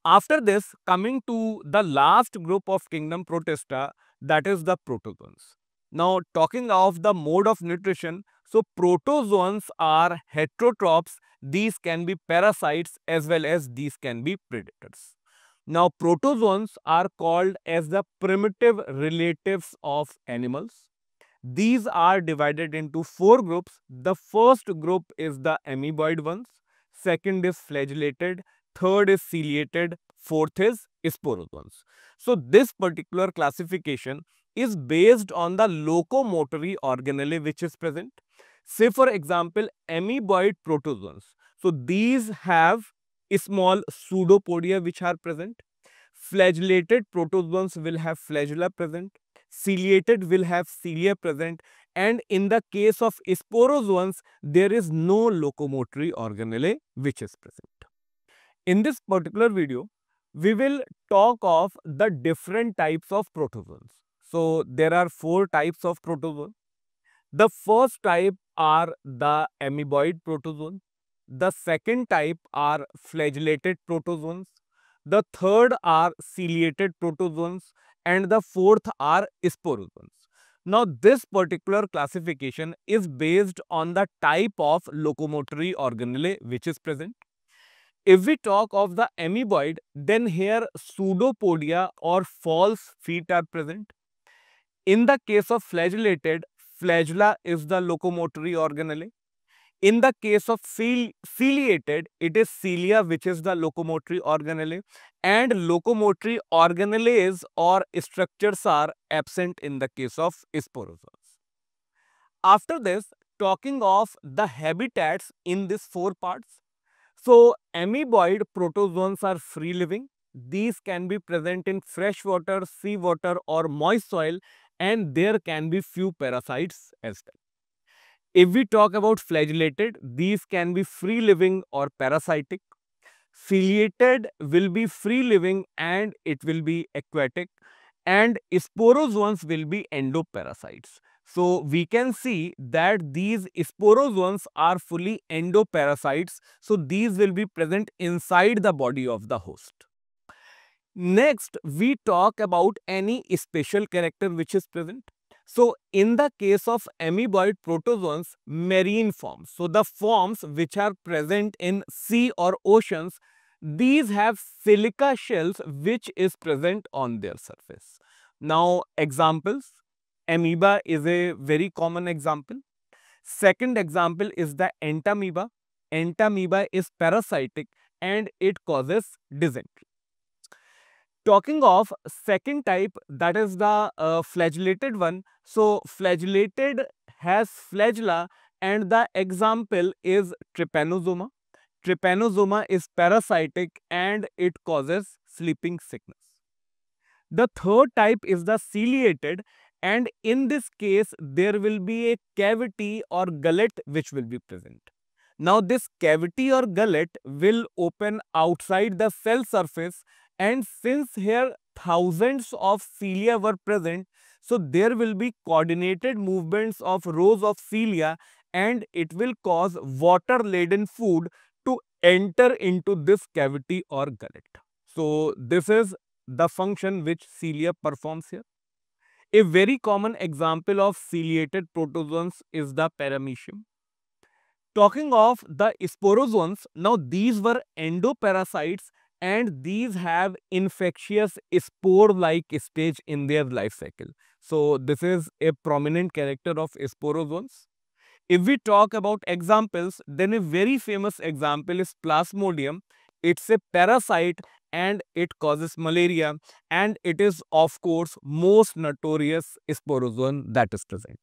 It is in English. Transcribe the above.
After this, coming to the last group of kingdom Protista, that is the protozoans. Now, talking of the mode of nutrition, so protozoans are heterotrophs. These can be parasites as well as these can be predators. Now, protozoans are called as the primitive relatives of animals. These are divided into four groups. The first group is the amoeboid ones, second is flagellated, third is ciliated, fourth is sporozoans. So this particular classification is based on the locomotory organelle which is present. Say for example, amoeboid protozoans. So these have small pseudopodia which are present. Flagellated protozoans will have flagella present. Ciliated will have cilia present, and in the case of sporozoans, there is no locomotory organelle which is present. In this particular video, we will talk of the different types of protozoans. So, there are four types of protozoan. The first type are the amoeboid protozoan. The second type are flagellated protozoans. The third are ciliated protozoans, and the fourth are sporozoans. Now, this particular classification is based on the type of locomotory organelle which is present. If we talk of the amoeboid, then here pseudopodia or false feet are present. In the case of flagellated, flagella is the locomotory organelle. In the case of ciliated, it is cilia which is the locomotory organelle, and locomotory organelles or structures are absent in the case of sporozoans. After this, talking of the habitats in these four parts. So, amoeboid protozoans are free living. These can be present in fresh water, sea water or moist soil, and there can be few parasites as well. If we talk about flagellated, these can be free living or parasitic. Ciliated will be free living and it will be aquatic, and sporozoans will be endoparasites. So we can see that these sporozoans are fully endoparasites. So these will be present inside the body of the host. Next, we talk about any special character which is present. So, in the case of amoeboid protozoans, marine forms, so the forms which are present in sea or oceans, these have silica shells which is present on their surface. Now, examples, amoeba is a very common example. Second example is the entamoeba. Entamoeba is parasitic and it causes dysentery. Talking of second type, that is the flagellated one. So, flagellated has flagella and the example is trypanosoma. Trypanosoma is parasitic and it causes sleeping sickness. The third type is the ciliated, and in this case there will be a cavity or gullet which will be present. Now this cavity or gullet will open outside the cell surface, and since here thousands of cilia were present, so there will be coordinated movements of rows of cilia and it will cause water laden food to enter into this cavity or gullet. So this is the function which cilia performs here. A very common example of ciliated protozoans is the paramecium. Talking of the sporozoans, now these were endoparasites and these have infectious spore-like stage in their life cycle. So this is a prominent character of sporozoans. If we talk about examples, then a very famous example is Plasmodium. It's a parasite and it causes malaria, and it is of course most notorious sporozoan that is present.